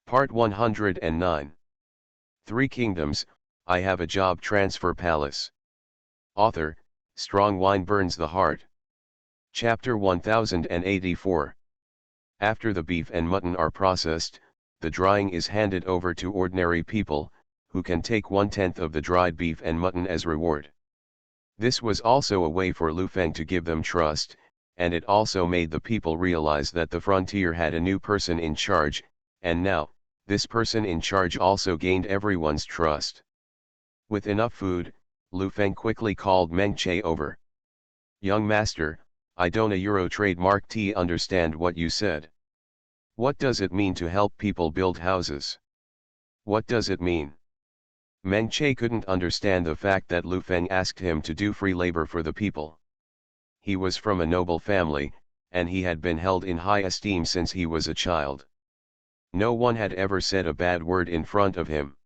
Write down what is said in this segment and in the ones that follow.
Part 109. Three Kingdoms, I Have a Job Transfer Palace. Author, Strong Wine Burns the Heart. Chapter 1084. After the beef and mutton are processed, the drying is handed over to ordinary people, who can take 1/10 of the dried beef and mutton as reward. This was also a way for Lu Feng to give them trust, and it also made the people realize that the frontier had a new person in charge, and now, this person in charge also gained everyone's trust. With enough food, Lu Feng quickly called Meng Che over. "Young master, I don't a Euro trademark T understand what you said. What does it mean to help people build houses? What does it mean?" Meng Che couldn't understand the fact that Lu Feng asked him to do free labor for the people. He was from a noble family, and he had been held in high esteem since he was a child. No one had ever said a bad word in front of him.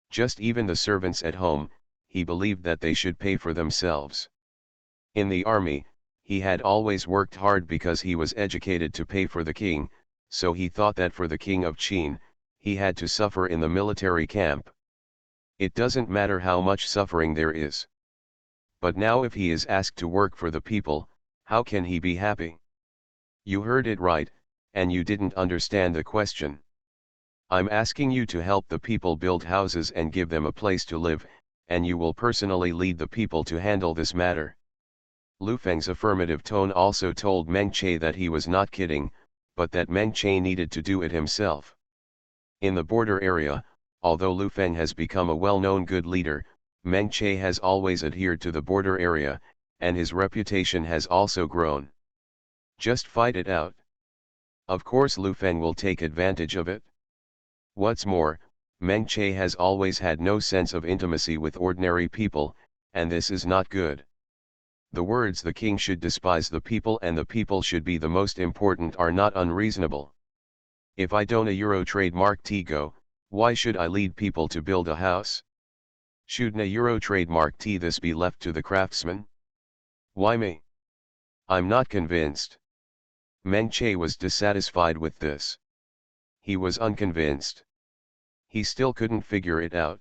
Just even the servants at home, he believed that they should pay for themselves. In the army, he had always worked hard because he was educated to pay for the king, so he thought that for the king of Qin, he had to suffer in the military camp. It doesn't matter how much suffering there is. But now if he is asked to work for the people, how can he be happy? You heard it right, and you didn't understand the question. I'm asking you to help the people build houses and give them a place to live, and you will personally lead the people to handle this matter. Lu Feng's affirmative tone also told Meng Che that he was not kidding, but that Meng Che needed to do it himself. In the border area, although Lu Feng has become a well-known good leader, Meng Che has always adhered to the border area, and his reputation has also grown. Just fight it out. Of course Lu Feng will take advantage of it. What's more, Meng Che has always had no sense of intimacy with ordinary people, and this is not good. The words "the king should despise the people and the people should be the most important" are not unreasonable. If I don't a Euro trademark T go, why should I lead people to build a house? Shouldn't a Euro trademark T this be left to the craftsman? Why me? I'm not convinced. Meng Che was dissatisfied with this. He was unconvinced. He still couldn't figure it out.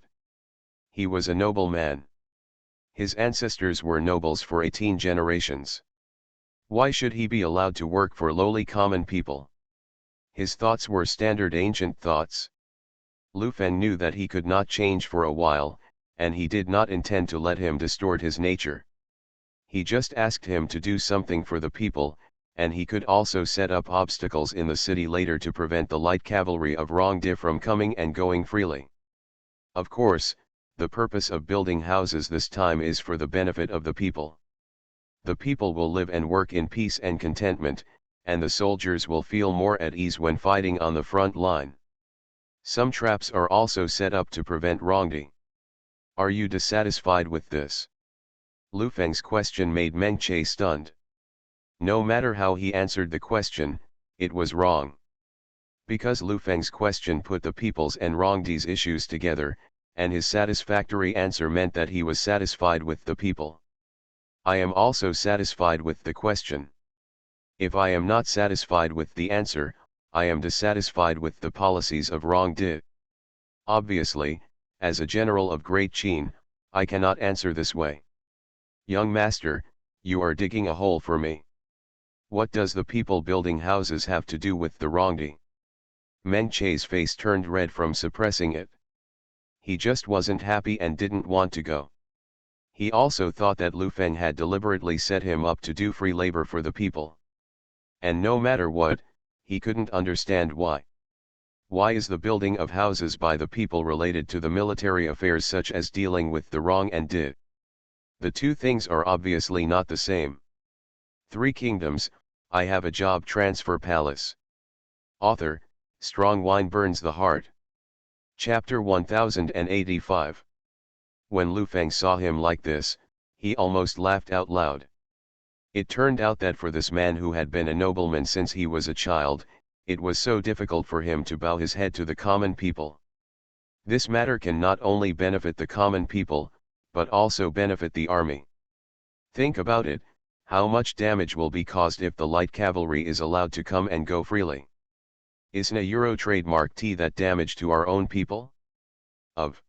He was a noble man. His ancestors were nobles for 18 generations. Why should he be allowed to work for lowly common people? His thoughts were standard ancient thoughts. Lu Feng knew that he could not change for a while, and he did not intend to let him distort his nature. He just asked him to do something for the people, and he could also set up obstacles in the city later to prevent the light cavalry of Rongdi from coming and going freely. Of course, the purpose of building houses this time is for the benefit of the people. The people will live and work in peace and contentment, and the soldiers will feel more at ease when fighting on the front line. Some traps are also set up to prevent Rongdi. Are you dissatisfied with this? Lu Feng's question made Meng Che stunned. No matter how he answered the question, it was wrong. Because Lu Feng's question put the people's and Rongdi's issues together, and his satisfactory answer meant that he was satisfied with the people. I am also satisfied with the question. If I am not satisfied with the answer, I am dissatisfied with the policies of Rongdi. Obviously, as a general of Great Qin, I cannot answer this way. Young master, you are digging a hole for me. What does the people building houses have to do with the Rongdi? Meng Che's face turned red from suppressing it. He just wasn't happy and didn't want to go. He also thought that Lu Feng had deliberately set him up to do free labor for the people. And no matter what, he couldn't understand why. Why is the building of houses by the people related to the military affairs such as dealing with the wrong and did? The two things are obviously not the same. Three Kingdoms, I Have a Job Transfer Palace. Author, Strong Wine Burns the Heart. Chapter 1085. When Lu Feng saw him like this, he almost laughed out loud. It turned out that for this man who had been a nobleman since he was a child, it was so difficult for him to bow his head to the common people. This matter can not only benefit the common people, but also benefit the army. Think about it, how much damage will be caused if the light cavalry is allowed to come and go freely? Isn't a Euro trademark T that damage to our own people? Of.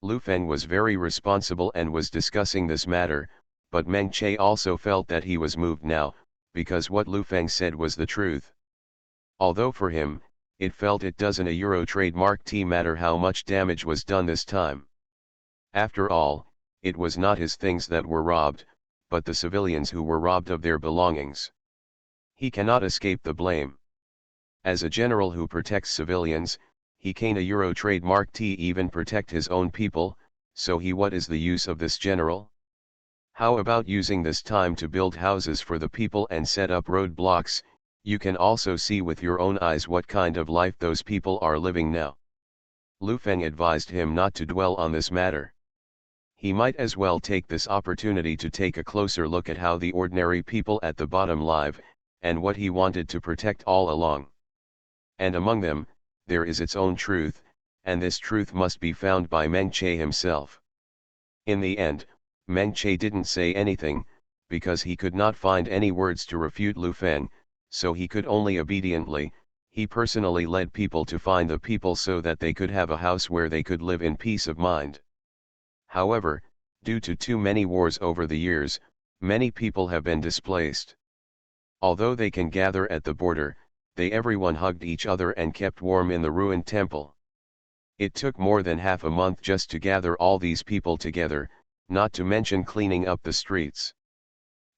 Lu Feng was very responsible and was discussing this matter, but Meng Che also felt that he was moved now, because what Lu Feng said was the truth. Although for him, it felt it doesn't a Euro trademark T matter how much damage was done this time. After all, it was not his things that were robbed, but the civilians who were robbed of their belongings. He cannot escape the blame. As a general who protects civilians, he can't a Euro trademark T even protect his own people, so what is the use of this general? How about using this time to build houses for the people and set up roadblocks? You can also see with your own eyes what kind of life those people are living now. Lu Feng advised him not to dwell on this matter. He might as well take this opportunity to take a closer look at how the ordinary people at the bottom live, and what he wanted to protect all along. And among them, there is its own truth, and this truth must be found by Meng Che himself. In the end, Meng Che didn't say anything, because he could not find any words to refute Lu Feng, so he could only obediently. He personally led people to find the people so that they could have a house where they could live in peace of mind. However, due to too many wars over the years, many people have been displaced. Although they can gather at the border, everyone hugged each other and kept warm in the ruined temple. It took more than half a month just to gather all these people together, not to mention cleaning up the streets.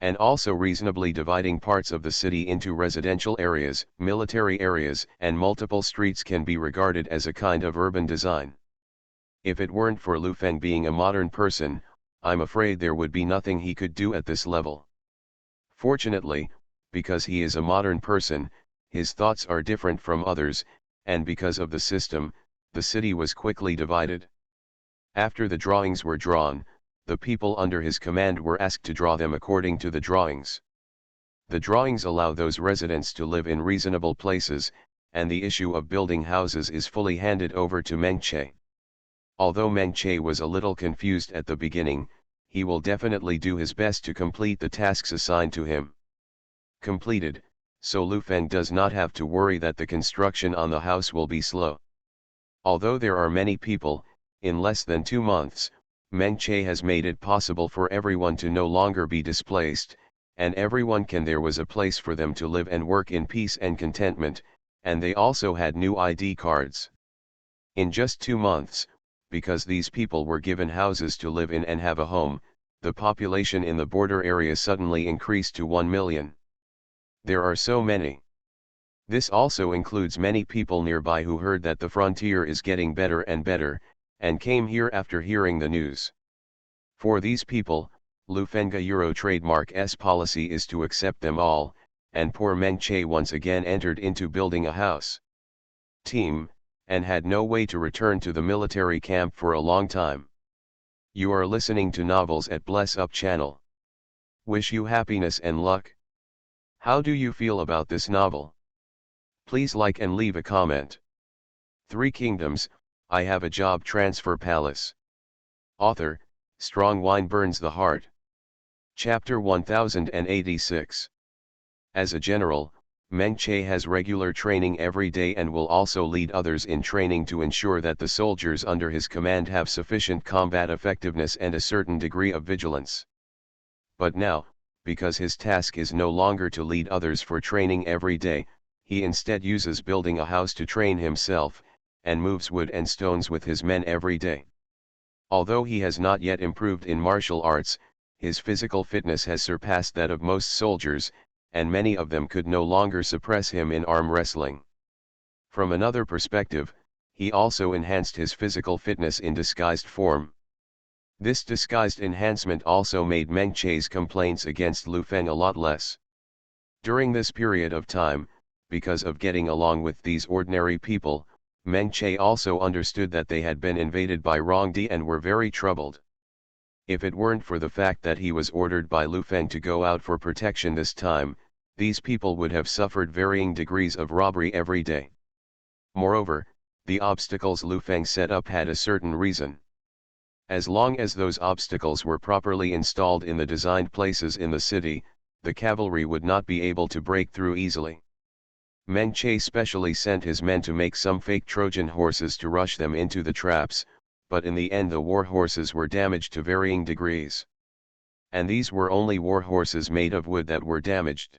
And also reasonably dividing parts of the city into residential areas, military areas, and multiple streets can be regarded as a kind of urban design. If it weren't for Lu Feng being a modern person, I'm afraid there would be nothing he could do at this level. Fortunately, because he is a modern person, his thoughts are different from others, and because of the system, the city was quickly divided. After the drawings were drawn, the people under his command were asked to draw them according to the drawings. The drawings allow those residents to live in reasonable places, and the issue of building houses is fully handed over to Meng Che. Although Meng Che was a little confused at the beginning, he will definitely do his best to complete the tasks assigned to him. Completed, so Lu Feng does not have to worry that the construction on the house will be slow. Although there are many people, in less than 2 months, Meng Che has made it possible for everyone to no longer be displaced, and everyone there was a place for them to live and work in peace and contentment, and they also had new ID cards. In just 2 months, because these people were given houses to live in and have a home, the population in the border area suddenly increased to 1 million. There are so many. This also includes many people nearby who heard that the frontier is getting better and better, and came here after hearing the news. For these people, Lu Feng's Euro trademark's policy is to accept them all, and poor Meng Che once again entered into building a house. Team, and had no way to return to the military camp for a long time. You are listening to Novels at Bless Up channel. Wish you happiness and luck. How do you feel about this novel? Please like and leave a comment. 3 Kingdoms, I Have a Job Transfer Palace. Author, Strong Wine Burns the Heart. Chapter 1086. As a general, Meng Che has regular training every day and will also lead others in training to ensure that the soldiers under his command have sufficient combat effectiveness and a certain degree of vigilance. But now, because his task is no longer to lead others for training every day, he instead uses building a house to train himself, and moves wood and stones with his men every day. Although he has not yet improved in martial arts, his physical fitness has surpassed that of most soldiers, and many of them could no longer suppress him in arm wrestling. From another perspective, he also enhanced his physical fitness in disguised form. This disguised enhancement also made Meng Che's complaints against Lu Feng a lot less. During this period of time, because of getting along with these ordinary people, Meng Che also understood that they had been invaded by Rongdi and were very troubled. If it weren't for the fact that he was ordered by Lu Feng to go out for protection this time, these people would have suffered varying degrees of robbery every day. Moreover, the obstacles Lu Feng set up had a certain reason. As long as those obstacles were properly installed in the designed places in the city, the cavalry would not be able to break through easily. Meng Che specially sent his men to make some fake Trojan horses to rush them into the traps, but in the end the war horses were damaged to varying degrees. And these were only war horses made of wood that were damaged.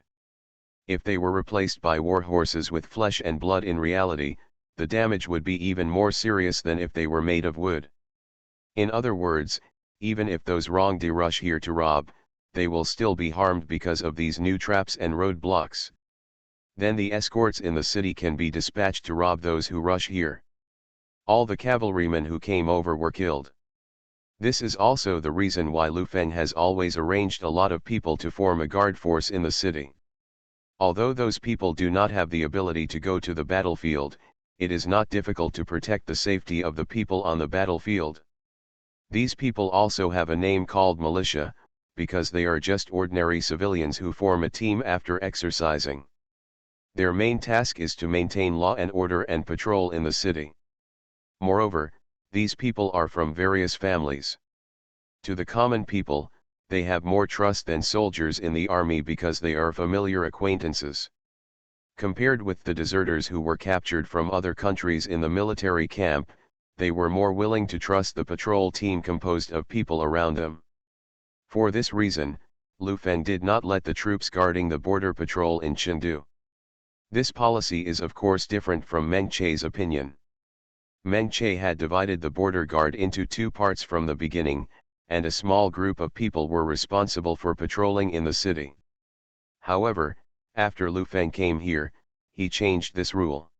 If they were replaced by war horses with flesh and blood, in reality, the damage would be even more serious than if they were made of wood. In other words, even if those wronged rush here to rob, they will still be harmed because of these new traps and roadblocks. Then the escorts in the city can be dispatched to rob those who rush here. All the cavalrymen who came over were killed. This is also the reason why Lu Feng has always arranged a lot of people to form a guard force in the city. Although those people do not have the ability to go to the battlefield, it is not difficult to protect the safety of the people on the battlefield. These people also have a name called militia, because they are just ordinary civilians who form a team after exercising. Their main task is to maintain law and order and patrol in the city. Moreover, these people are from various families. To the common people, they have more trust than soldiers in the army because they are familiar acquaintances. Compared with the deserters who were captured from other countries in the military camp, they were more willing to trust the patrol team composed of people around them. For this reason, Lu Feng did not let the troops guarding the border patrol in Chengdu. This policy is of course different from Meng Che's opinion. Meng Che had divided the border guard into two parts from the beginning, and a small group of people were responsible for patrolling in the city. However, after Lu Feng came here, he changed this rule.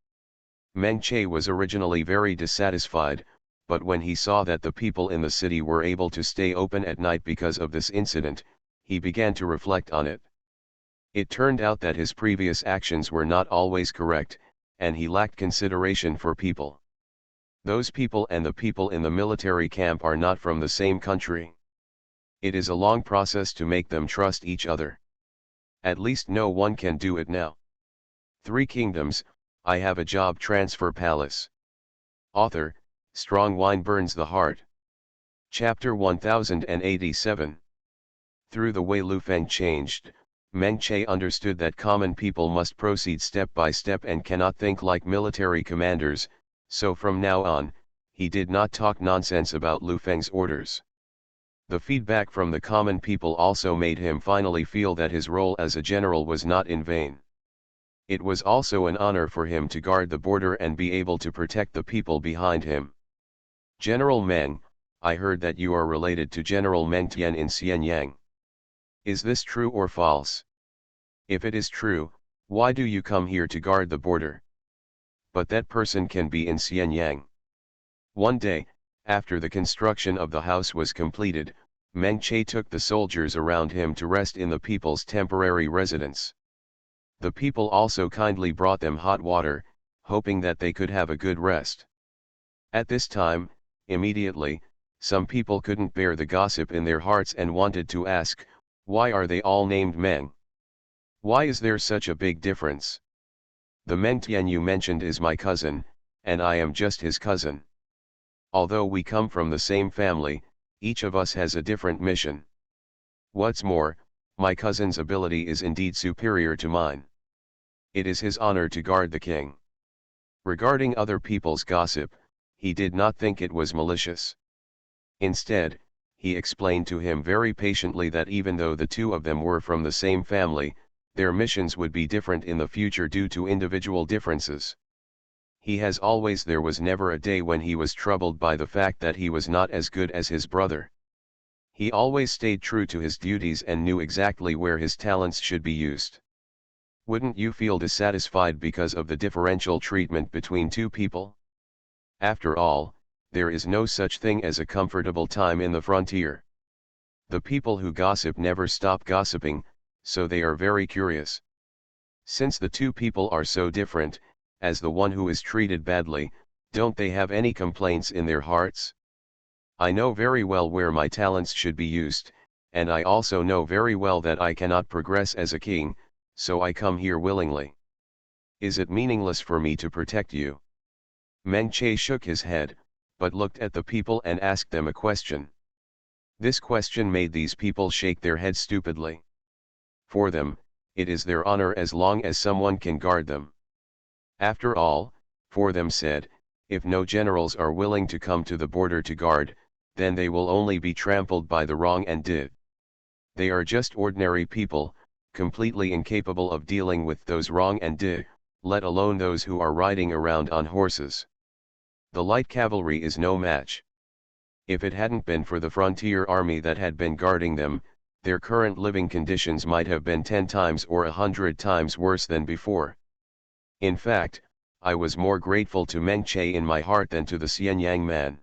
Meng Che was originally very dissatisfied, but when he saw that the people in the city were able to stay open at night because of this incident, he began to reflect on it. It turned out that his previous actions were not always correct, and he lacked consideration for people. Those people and the people in the military camp are not from the same country. It is a long process to make them trust each other. At least no one can do it now. 3 Kingdoms, I Have a Job Transfer Palace. Author, Strong Wine Burns the Heart. Chapter 1087. Through the way Lu Feng changed, Meng Che understood that common people must proceed step by step and cannot think like military commanders, so from now on, he did not talk nonsense about Lu Feng's orders. The feedback from the common people also made him finally feel that his role as a general was not in vain. It was also an honor for him to guard the border and be able to protect the people behind him. General Meng, I heard that you are related to General Meng Tian in Xianyang. Is this true or false? If it is true, why do you come here to guard the border? But that person can be in Xianyang. One day, after the construction of the house was completed, Meng Che took the soldiers around him to rest in the people's temporary residence. The people also kindly brought them hot water, hoping that they could have a good rest. At this time, immediately, some people couldn't bear the gossip in their hearts and wanted to ask, why are they all named Meng? Why is there such a big difference? The Meng Tian you mentioned is my cousin, and I am just his cousin. Although we come from the same family, each of us has a different mission. What's more, my cousin's ability is indeed superior to mine. It is his honor to guard the king. Regarding other people's gossip, he did not think it was malicious. Instead, he explained to him very patiently that even though the two of them were from the same family, their missions would be different in the future due to individual differences. There was never a day when he was troubled by the fact that he was not as good as his brother. He always stayed true to his duties and knew exactly where his talents should be used. Wouldn't you feel dissatisfied because of the differential treatment between two people? After all, there is no such thing as a comfortable time in the frontier. The people who gossip never stop gossiping, so they are very curious. Since the two people are so different, as the one who is treated badly, don't they have any complaints in their hearts? I know very well where my talents should be used, and I also know very well that I cannot progress as a king, so I come here willingly. Is it meaningless for me to protect you? Meng Che shook his head, but looked at the people and asked them a question. This question made these people shake their heads stupidly. For them, it is their honor as long as someone can guard them. After all, for them said, if no generals are willing to come to the border to guard, then they will only be trampled by the wrong and did. They are just ordinary people, completely incapable of dealing with those wrong and did, let alone those who are riding around on horses. The light cavalry is no match. If it hadn't been for the frontier army that had been guarding them, their current living conditions might have been 10 times or 100 times worse than before. In fact, I was more grateful to Meng Che in my heart than to the Xianyang man.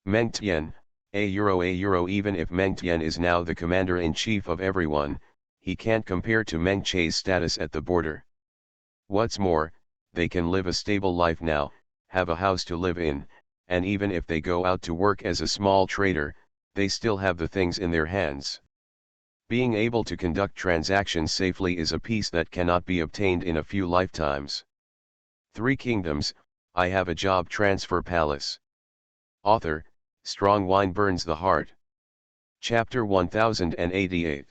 Meng Tian, a euro, even if Meng Tian is now the commander-in-chief of everyone, he can't compare to Meng Che's status at the border. What's more, they can live a stable life now, have a house to live in, and even if they go out to work as a small trader, they still have the things in their hands. Being able to conduct transactions safely is a peace that cannot be obtained in a few lifetimes. 3 Kingdoms, I Have a Job Transfer Palace. Author, Strong Wine Burns the Heart. Chapter 1088.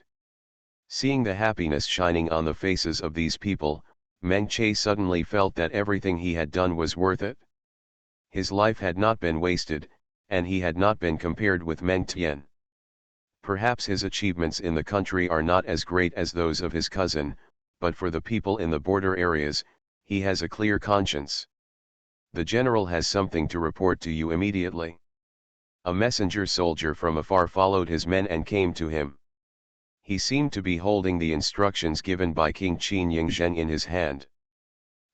Seeing the happiness shining on the faces of these people, Meng Che suddenly felt that everything he had done was worth it. His life had not been wasted, and he had not been compared with Meng Tian. Perhaps his achievements in the country are not as great as those of his cousin, but for the people in the border areas, he has a clear conscience. The general has something to report to you immediately. A messenger soldier from afar followed his men and came to him. He seemed to be holding the instructions given by King Qin Yingzheng in his hand.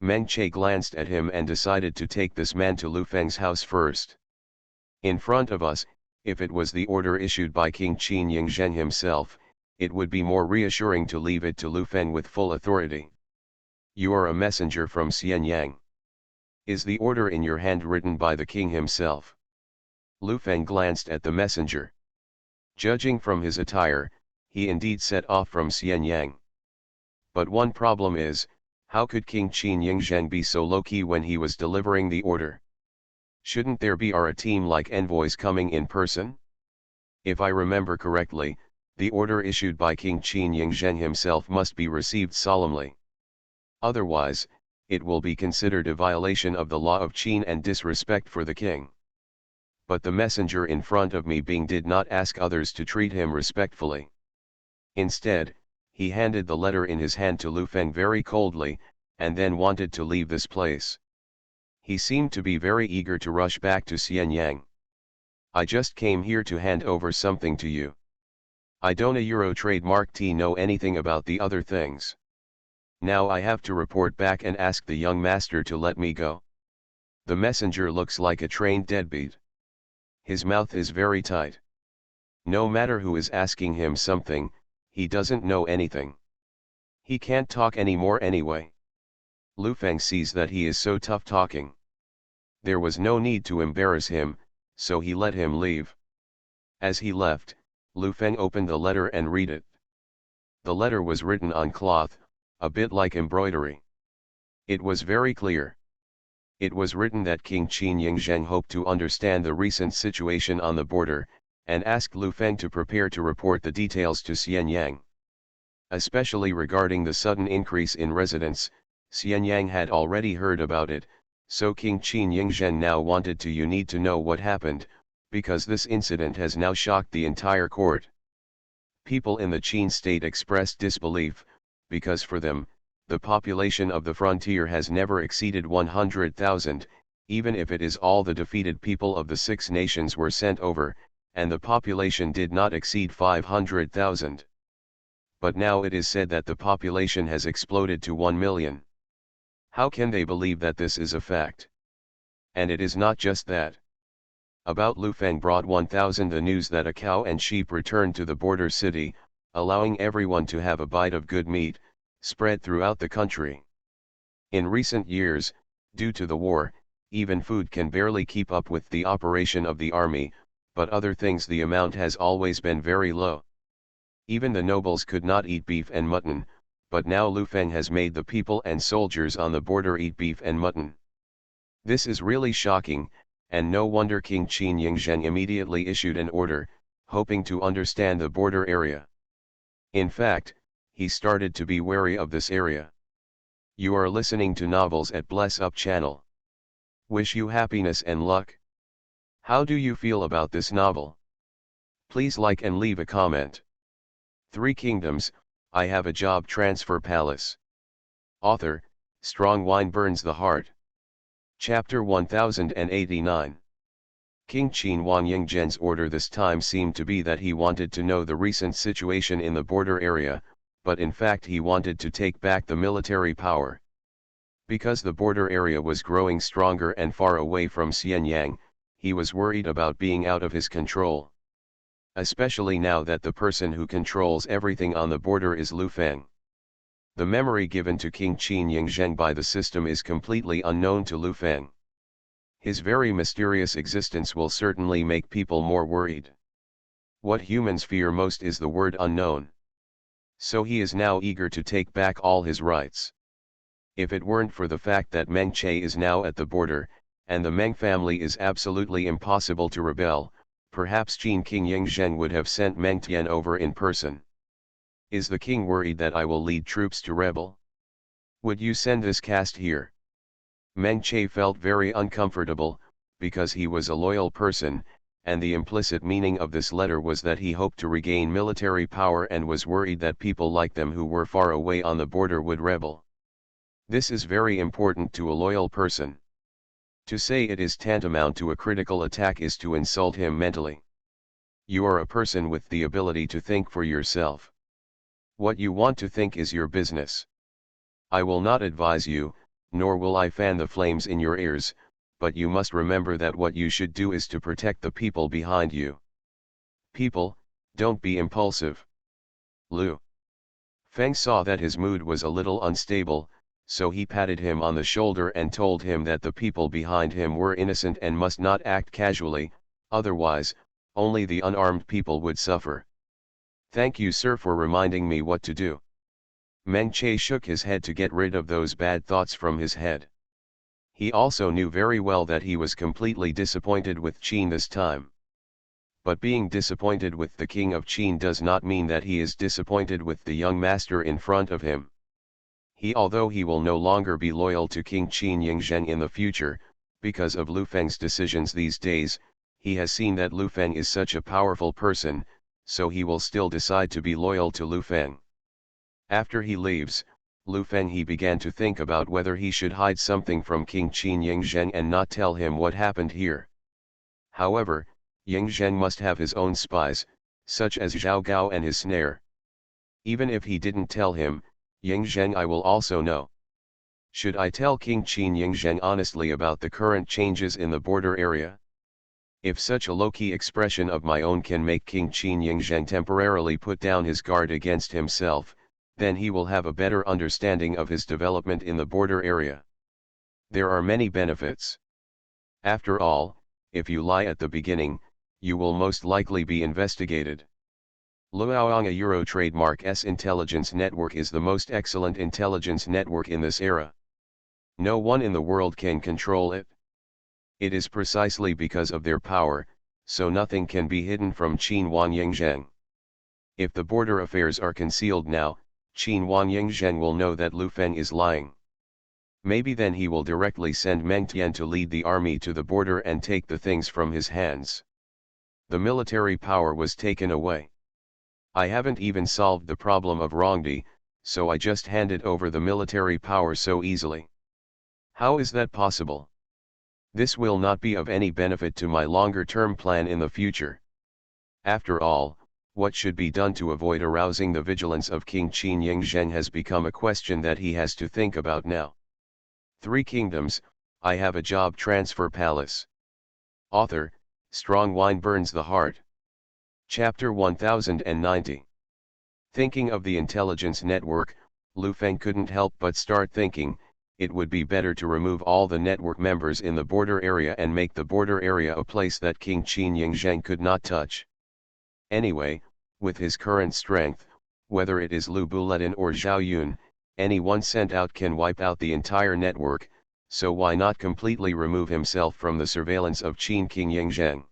Meng Che glanced at him and decided to take this man to Lu Feng's house first. In front of us, if it was the order issued by King Qin Yingzheng himself, it would be more reassuring to leave it to Lu Feng with full authority. You are a messenger from Xianyang. Is the order in your hand written by the king himself? Lu Feng glanced at the messenger. Judging from his attire, he indeed set off from Xianyang. But one problem is, how could King Qin Yingzheng be so low-key when he was delivering the order? Shouldn't there be a team like envoys coming in person? If I remember correctly, the order issued by King Qin Yingzheng himself must be received solemnly. Otherwise, it will be considered a violation of the law of Qin and disrespect for the king. But the messenger in front of me did not ask others to treat him respectfully. Instead, he handed the letter in his hand to Lu Feng very coldly, and then wanted to leave this place. He seemed to be very eager to rush back to Xianyang. I just came here to hand over something to you. I don't trademark know anything about the other things. Now I have to report back and ask the young master to let me go. The messenger looks like a trained deadbeat. His mouth is very tight. No matter who is asking him something, he doesn't know anything. He can't talk anymore anyway. Lu Feng sees that he is so tough talking. There was no need to embarrass him, so he let him leave. As he left, Lu Feng opened the letter and read it. The letter was written on cloth, a bit like embroidery. It was very clear. It was written that King Qin Yingzheng hoped to understand the recent situation on the border, and asked Lu Feng to prepare to report the details to Xianyang. Especially regarding the sudden increase in residents, Xianyang had already heard about it, so King Qin Yingzheng now wanted to need to know what happened, because this incident has now shocked the entire court. People in the Qin state expressed disbelief, because for them, the population of the frontier has never exceeded 100,000, even if it is all the defeated people of the 6 nations were sent over, and the population did not exceed 500,000. But now it is said that the population has exploded to 1 million. How can they believe that this is a fact? And it is not just that. About Lu Feng brought 1000 the news that a cow and sheep returned to the border city, allowing everyone to have a bite of good meat, spread throughout the country. In recent years, due to the war, even food can barely keep up with the operation of the army, but other things the amount has always been very low. Even the nobles could not eat beef and mutton, but now Lu Feng has made the people and soldiers on the border eat beef and mutton. This is really shocking, and no wonder King Qin Yingzheng immediately issued an order, hoping to understand the border area. In fact, he started to be wary of this area. You are listening to Novels at Bless Up channel. Wish you happiness and luck. How do you feel about this novel? Please like and leave a comment. Three Kingdoms, I Have a Job Transfer Palace. Author, Strong Wine Burns the Heart. Chapter 1089. King Qin Huang Yingzhen's order this time seemed to be that he wanted to know the recent situation in the border area, but in fact he wanted to take back the military power. Because the border area was growing stronger and far away from Xianyang, he was worried about being out of his control. Especially now that the person who controls everything on the border is Lu Feng. The memory given to King Qin Yingzhen by the system is completely unknown to Lu Feng. His very mysterious existence will certainly make people more worried. What humans fear most is the word unknown. So he is now eager to take back all his rights. If it weren't for the fact that Meng Che is now at the border, and the Meng family is absolutely impossible to rebel, perhaps Qin King Yingzhen would have sent Meng Tian over in person. Is the king worried that I will lead troops to rebel? Would you send this caste here? Meng Che felt very uncomfortable, because he was a loyal person, and the implicit meaning of this letter was that he hoped to regain military power and was worried that people like them who were far away on the border would rebel. This is very important to a loyal person. To say it is tantamount to a critical attack is to insult him mentally. You are a person with the ability to think for yourself. What you want to think is your business. I will not advise you, nor will I fan the flames in your ears, but you must remember that what you should do is to protect the people behind you. People, don't be impulsive. Lu Feng saw that his mood was a little unstable, so he patted him on the shoulder and told him that the people behind him were innocent and must not act casually, otherwise, only the unarmed people would suffer. Thank you, sir, for reminding me what to do. Meng Che shook his head to get rid of those bad thoughts from his head. He also knew very well that he was completely disappointed with Qin this time. But being disappointed with the king of Qin does not mean that he is disappointed with the young master in front of him. Although he will no longer be loyal to King Qin Yingzhen in the future, because of Lu Feng's decisions these days, he has seen that Lu Feng is such a powerful person, so he will still decide to be loyal to Lu Feng. After he leaves, Lu Feng he began to think about whether he should hide something from King Qin Yingzhen and not tell him what happened here. However, Yingzhen must have his own spies, such as Zhao Gao and his snare. Even if he didn't tell him, Yingzhen I will also know. Should I tell King Qin Yingzhen honestly about the current changes in the border area? If such a low-key expression of my own can make King Qin Yingzhen temporarily put down his guard against himself, then he will have a better understanding of his development in the border area. There are many benefits. After all, if you lie at the beginning, you will most likely be investigated. Luoyang, a Euro trademark S intelligence network, is the most excellent intelligence network in this era. No one in the world can control it. It is precisely because of their power, so nothing can be hidden from Qin Huang Yingzhen. If the border affairs are concealed now, Qin Huang Yingzhen will know that Lu Feng is lying. Maybe then he will directly send Meng Tian to lead the army to the border and take the things from his hands. The military power was taken away. I haven't even solved the problem of Rongdi, so I just handed over the military power so easily. How is that possible? This will not be of any benefit to my longer-term plan in the future. After all, what should be done to avoid arousing the vigilance of King Qin Yingzhen has become a question that he has to think about now. Three Kingdoms, I Have a Job Transfer Palace. Author, Strong Wine Burns the Heart. Chapter 1090. Thinking of the intelligence network, Lu Feng couldn't help but start thinking, it would be better to remove all the network members in the border area and make the border area a place that King Qin Yingzhen could not touch. Anyway, with his current strength, whether it is Lu Buledin or Zhao Yun, anyone sent out can wipe out the entire network, so why not completely remove himself from the surveillance of Qin King Yingzhen?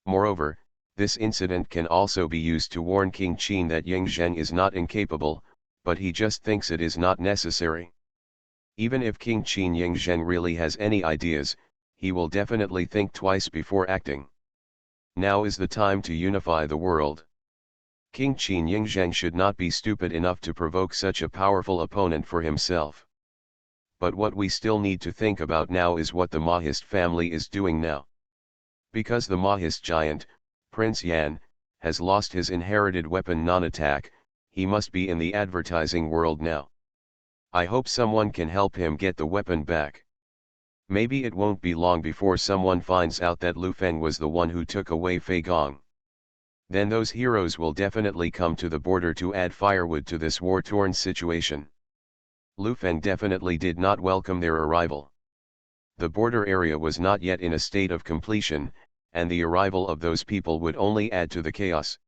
Moreover, this incident can also be used to warn King Qin that Yingzhen is not incapable, but he just thinks it is not necessary. Even if King Qin Yingzheng really has any ideas, he will definitely think twice before acting. Now is the time to unify the world. King Qin Yingzheng should not be stupid enough to provoke such a powerful opponent for himself. But what we still need to think about now is what the Mahist family is doing now. Because the Mahist giant, Prince Yan, has lost his inherited weapon non-attack, he must be in the advertising world now. I hope someone can help him get the weapon back. Maybe it won't be long before someone finds out that Lu Feng was the one who took away Fei Gong. Then those heroes will definitely come to the border to add firewood to this war-torn situation. Lu Feng definitely did not welcome their arrival. The border area was not yet in a state of completion, and the arrival of those people would only add to the chaos.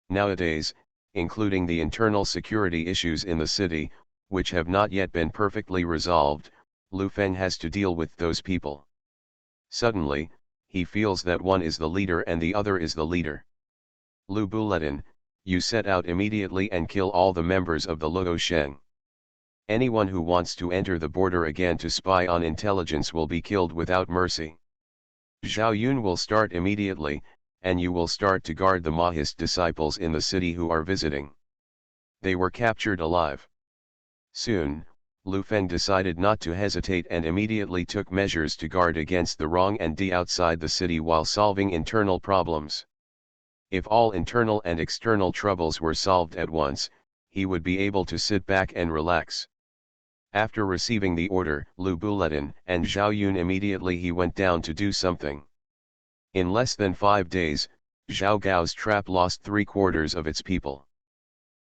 Nowadays, including the internal security issues in the city, which have not yet been perfectly resolved, Lu Feng has to deal with those people. Suddenly, he feels that one is the leader and the other is the leader. Lu Buletin, you set out immediately and kill all the members of the Luo Sheng. Anyone who wants to enter the border again to spy on intelligence will be killed without mercy. Zhao Yun will start immediately, and you will start to guard the Mahist disciples in the city who are visiting. They were captured alive. Soon, Lu Feng decided not to hesitate and immediately took measures to guard against the wrong and D outside the city while solving internal problems. If all internal and external troubles were solved at once, he would be able to sit back and relax. After receiving the order, Lu Buletin and Zhao Yun immediately he went down to do something. In less than 5 days, Zhao Gao's trap lost 3/4 of its people.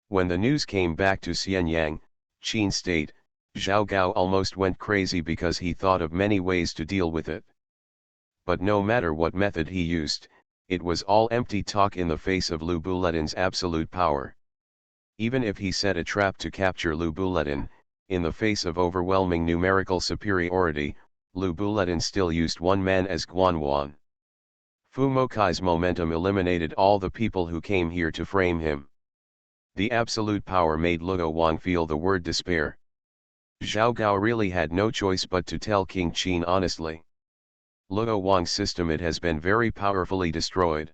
When the news came back to Xianyang, Qin State, Zhao Gao almost went crazy because he thought of many ways to deal with it. But no matter what method he used, it was all empty talk in the face of Lu Buletin's absolute power. Even if he set a trap to capture Lu Buletin, in the face of overwhelming numerical superiority, Lu Buletin still used one man as Guanwan. Fu Mokai's momentum eliminated all the people who came here to frame him. The absolute power made Luo Wang feel the word despair. Zhao Gao really had no choice but to tell King Qin honestly. Luo Wang's system it has been very powerfully destroyed.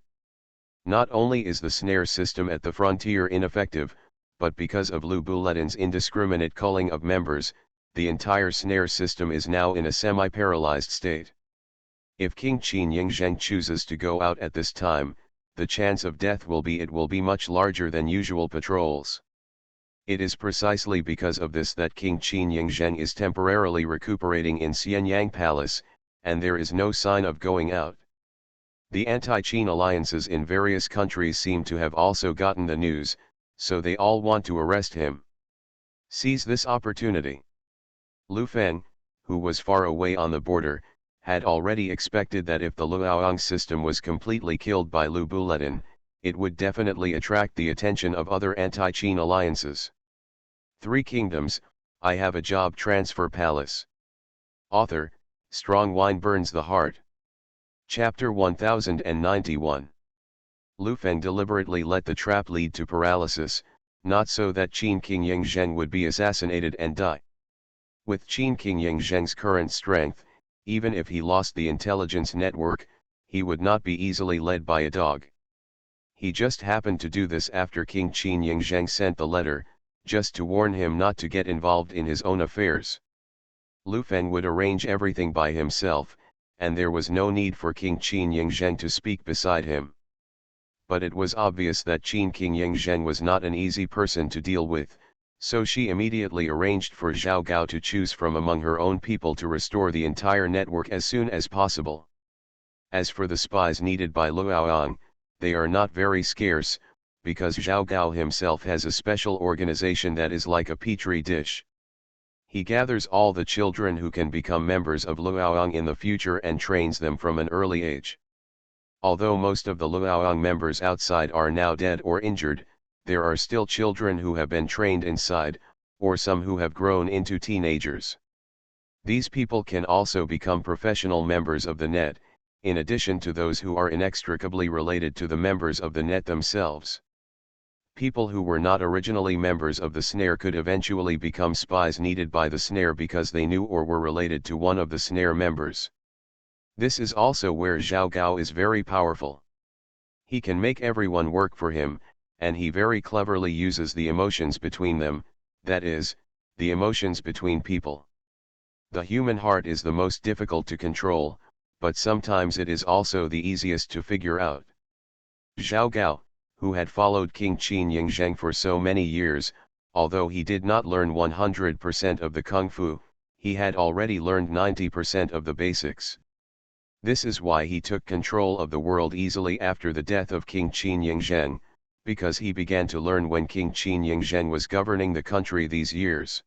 Not only is the snare system at the frontier ineffective, but because of Lu Buletin's indiscriminate culling of members, the entire snare system is now in a semi-paralyzed state. If King Qin Yingzheng chooses to go out at this time, the chance of death will be much larger than usual patrols. It is precisely because of this that King Qin Yingzheng is temporarily recuperating in Xianyang Palace, and there is no sign of going out. The anti-Qin alliances in various countries seem to have also gotten the news, so they all want to arrest him. Seize this opportunity. Lu Feng, who was far away on the border, had already expected that if the Luoyang system was completely killed by Lu Buletin, it would definitely attract the attention of other anti-Qin alliances. 3 Kingdoms, I Have a Job Transfer Palace. Author, Strong Wine Burns the Heart. Chapter 1091. Lu Feng deliberately let the trap lead to paralysis, not so that Qin King Yingzheng would be assassinated and die. With Qin King Yingzheng's current strength, even if he lost the intelligence network, he would not be easily led by a dog. He just happened to do this after King Qin Yingzheng sent the letter, just to warn him not to get involved in his own affairs. Lu Feng would arrange everything by himself, and there was no need for King Qin Yingzheng to speak beside him. But it was obvious that Qin King Yingzheng was not an easy person to deal with, so she immediately arranged for Zhao Gao to choose from among her own people to restore the entire network as soon as possible. As for the spies needed by Luoyang, they are not very scarce, because Zhao Gao himself has a special organization that is like a petri dish. He gathers all the children who can become members of Luoyang in the future and trains them from an early age. Although most of the Luoyang members outside are now dead or injured, there are still children who have been trained inside, or some who have grown into teenagers. These people can also become professional members of the net, in addition to those who are inextricably related to the members of the net themselves. People who were not originally members of the snare could eventually become spies needed by the snare because they knew or were related to one of the snare members. This is also where Zhao Gao is very powerful. He can make everyone work for him, and he very cleverly uses the emotions between them, that is, the emotions between people. The human heart is the most difficult to control, but sometimes it is also the easiest to figure out. Zhao Gao, who had followed King Qin Yingzheng for so many years, although he did not learn 100% of the Kung Fu, he had already learned 90% of the basics. This is why he took control of the world easily after the death of King Qin Yingzheng, because he began to learn when King Qin Yingzheng was governing the country these years.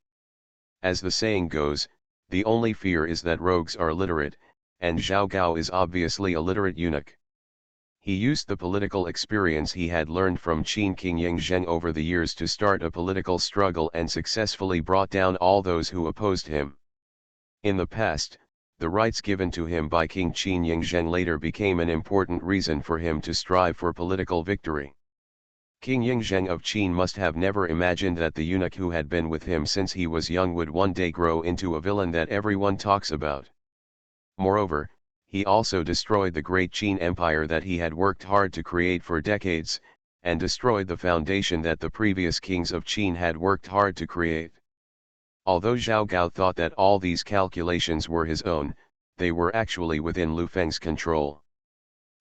As the saying goes, the only fear is that rogues are literate, and Zhao Gao is obviously a literate eunuch. He used the political experience he had learned from Qin King Yingzheng over the years to start a political struggle and successfully brought down all those who opposed him. In the past, the rights given to him by King Qin Yingzheng later became an important reason for him to strive for political victory. King Yingzheng of Qin must have never imagined that the eunuch who had been with him since he was young would one day grow into a villain that everyone talks about. Moreover, he also destroyed the great Qin Empire that he had worked hard to create for decades, and destroyed the foundation that the previous kings of Qin had worked hard to create. Although Zhao Gao thought that all these calculations were his own, they were actually within Lu Feng's control.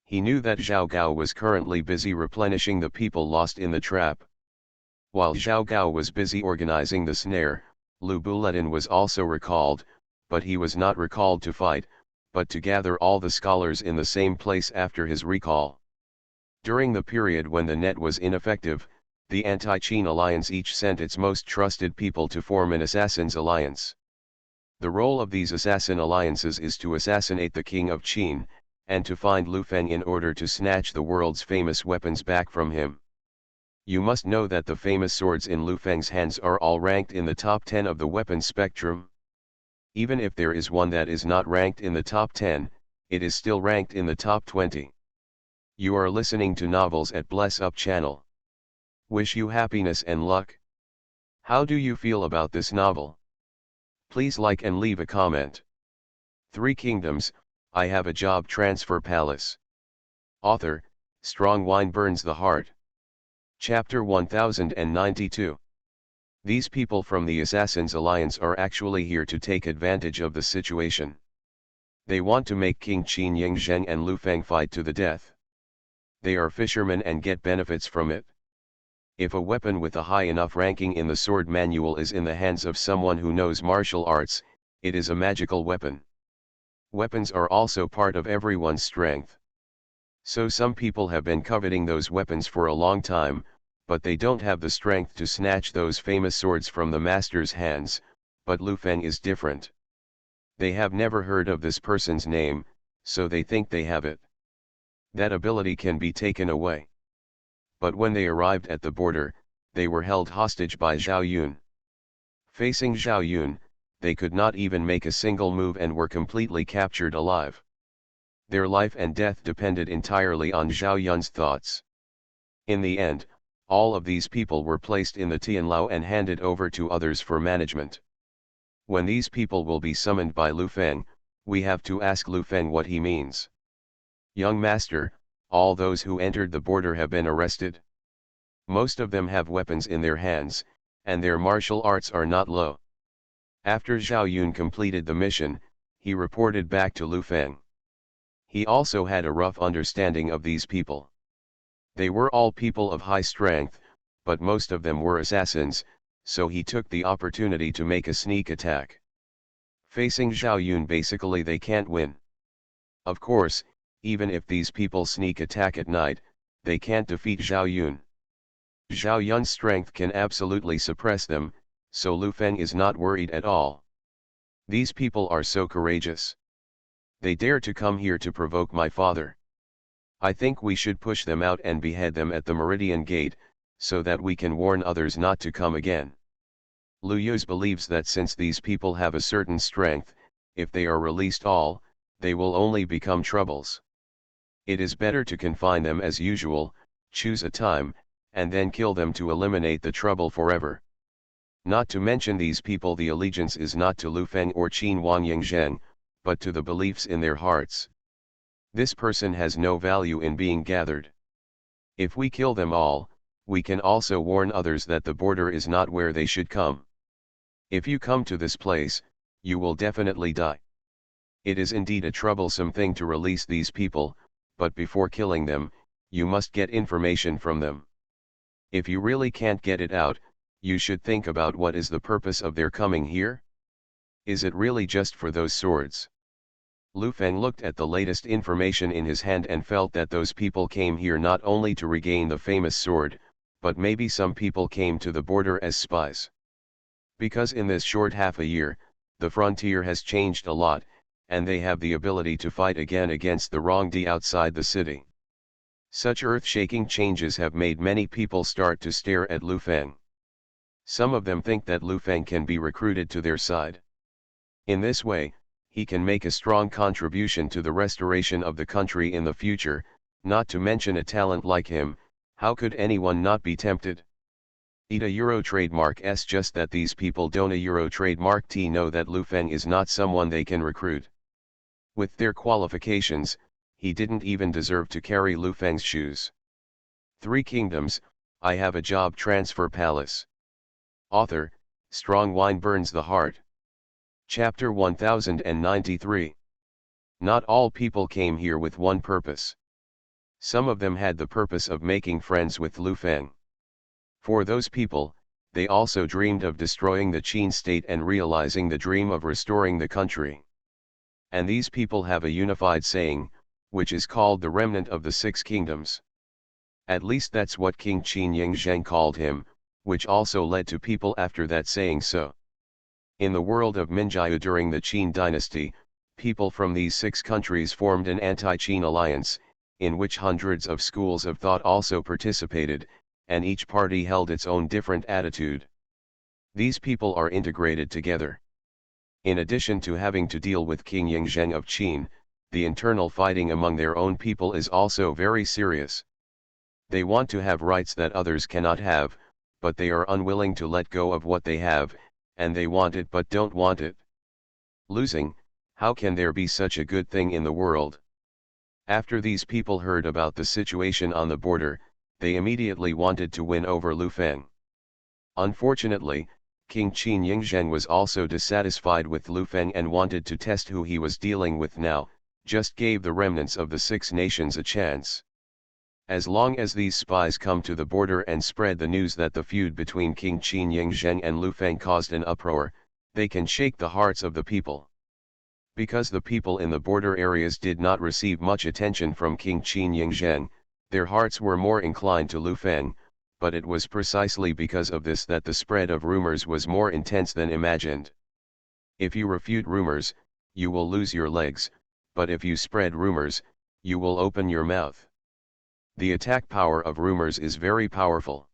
He knew that Zhao Gao was currently busy replenishing the people lost in the trap. While Zhao Gao was busy organizing the snare, Lu Buledin was also recalled, but he was not recalled to fight, but to gather all the scholars in the same place after his recall. During the period when the net was ineffective, the anti-Qin alliance each sent its most trusted people to form an assassins alliance. The role of these assassin alliances is to assassinate the king of Qin, and to find Lu Feng in order to snatch the world's famous weapons back from him. You must know that the famous swords in Lu Feng's hands are all ranked in the top 10 of the weapons spectrum. Even if there is one that is not ranked in the top 10, it is still ranked in the top 20. You are listening to Novels at Bless Up channel. Wish you happiness and luck. How do you feel about this novel? Please like and leave a comment. Three Kingdoms, I Have a Job Transfer Palace. Author, Strong Wine Burns the Heart. Chapter 1092. These people from the Assassins Alliance are actually here to take advantage of the situation. They want to make King Qin Yingzheng and Lu Feng fight to the death. They are fishermen and get benefits from it. If a weapon with a high enough ranking in the sword manual is in the hands of someone who knows martial arts, it is a magical weapon. Weapons are also part of everyone's strength. So some people have been coveting those weapons for a long time, but they don't have the strength to snatch those famous swords from the master's hands, but Lu Feng is different. They have never heard of this person's name, so they think they have it. That ability can be taken away. But when they arrived at the border, they were held hostage by Zhao Yun. Facing Zhao Yun, they could not even make a single move and were completely captured alive. Their life and death depended entirely on Zhao Yun's thoughts. In the end, all of these people were placed in the Tianlao and handed over to others for management. When these people will be summoned by Lu Feng, we have to ask Lu Feng what he means. Young master, all those who entered the border have been arrested. Most of them have weapons in their hands, and their martial arts are not low. After Zhao Yun completed the mission, he reported back to Lu Feng. He also had a rough understanding of these people. They were all people of high strength, but most of them were assassins, so he took the opportunity to make a sneak attack. Facing Zhao Yun, basically they can't win. Of course, even if these people sneak attack at night, they can't defeat Zhao Yun. Zhao Yun's strength can absolutely suppress them, so Lu Feng is not worried at all. These people are so courageous. They dare to come here to provoke my father. I think we should push them out and behead them at the Meridian Gate, so that we can warn others not to come again. Lu Yuz believes that since these people have a certain strength, if they are released all, they will only become troubles. It is better to confine them as usual, choose a time, and then kill them to eliminate the trouble forever. Not to mention these people, the allegiance is not to Lu Feng or Qin Wangyingzheng, but to the beliefs in their hearts. This person has no value in being gathered. If we kill them all, we can also warn others that the border is not where they should come. If you come to this place, you will definitely die. It is indeed a troublesome thing to release these people, but before killing them, you must get information from them. If you really can't get it out, you should think about what is the purpose of their coming here? Is it really just for those swords? Lu Feng looked at the latest information in his hand and felt that those people came here not only to regain the famous sword, but maybe some people came to the border as spies. Because in this short half a year, the frontier has changed a lot, and they have the ability to fight again against the wrongdoing outside the city. Such earth-shaking changes have made many people start to stare at Lu Feng. Some of them think that Lu Feng can be recruited to their side. In this way, he can make a strong contribution to the restoration of the country in the future. Not to mention a talent like him, how could anyone not be tempted? A Euro trademark S just that these people don't a Euro trademark T know that Lu Feng is not someone they can recruit. With their qualifications, he didn't even deserve to carry Lu Feng's shoes. 3 Kingdoms, I Have a Job Transfer Palace. Author, Strong Wine Burns the Heart. Chapter 1093. Not all people came here with one purpose. Some of them had the purpose of making friends with Lu Feng. For those people, they also dreamed of destroying the Qin state and realizing the dream of restoring the country. And these people have a unified saying, which is called the remnant of the 6 kingdoms. At least that's what King Qin Yingzheng called him, which also led to people after that saying so. In the world of Minjiu during the Qin dynasty, people from these 6 countries formed an anti-Qin alliance, in which hundreds of schools of thought also participated, and each party held its own different attitude. These people are integrated together. In addition to having to deal with King Yingzheng of Qin, the internal fighting among their own people is also very serious. They want to have rights that others cannot have, but they are unwilling to let go of what they have, and they want it but don't want it. Losing, how can there be such a good thing in the world? After these people heard about the situation on the border, they immediately wanted to win over Lu Feng. Unfortunately, King Qin Yingzheng was also dissatisfied with Lu Feng and wanted to test who he was dealing with now, just gave the remnants of the 6 nations a chance. As long as these spies come to the border and spread the news that the feud between King Qin Yingzheng and Lu Feng caused an uproar, they can shake the hearts of the people. Because the people in the border areas did not receive much attention from King Qin Yingzheng, their hearts were more inclined to Lu Feng, but it was precisely because of this that the spread of rumors was more intense than imagined. If you refute rumors, you will lose your legs, but if you spread rumors, you will open your mouth. The attack power of rumors is very powerful.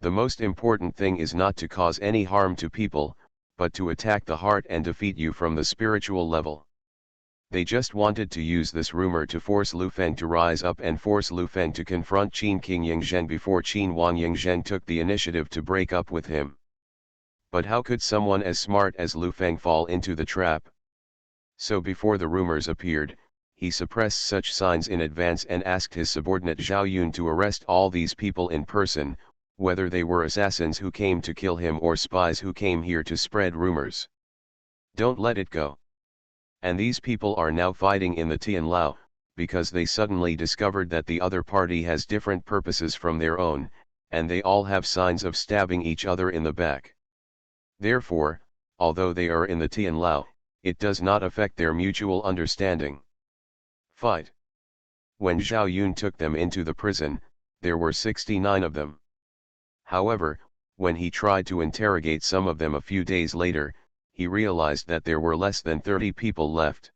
The most important thing is not to cause any harm to people, but to attack the heart and defeat you from the spiritual level. They just wanted to use this rumor to force Lu Feng to rise up and force Lu Feng to confront Qin King Yingzheng before Qin Wangyingzheng took the initiative to break up with him. But how could someone as smart as Lu Feng fall into the trap? So before the rumors appeared, he suppressed such signs in advance and asked his subordinate Zhao Yun to arrest all these people in person, whether they were assassins who came to kill him or spies who came here to spread rumors. Don't let it go. And these people are now fighting in the Tianlao, because they suddenly discovered that the other party has different purposes from their own, and they all have signs of stabbing each other in the back. Therefore, although they are in the Tianlao, it does not affect their mutual understanding. Fight. When Zhao Yun took them into the prison, there were 69 of them. However, when he tried to interrogate some of them a few days later, he realized that there were less than 30 people left.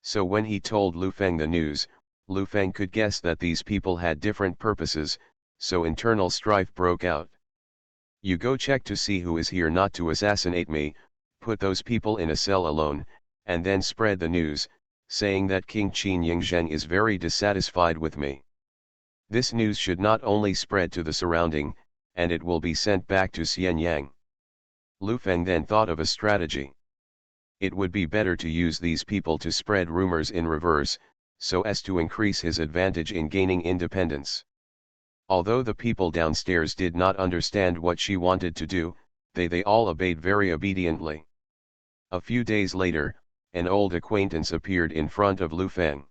So when he told Lu Feng the news, Lu Feng could guess that these people had different purposes, so internal strife broke out. You go check to see who is here not to assassinate me, put those people in a cell alone, and then spread the news, saying that King Qin Yingzheng is very dissatisfied with me. This news should not only spread to the surrounding, and it will be sent back to Xianyang. Lu Feng then thought of a strategy. It would be better to use these people to spread rumors in reverse, so as to increase his advantage in gaining independence. Although the people downstairs did not understand what she wanted to do, they all obeyed very obediently. A few days later, an old acquaintance appeared in front of Lu Feng.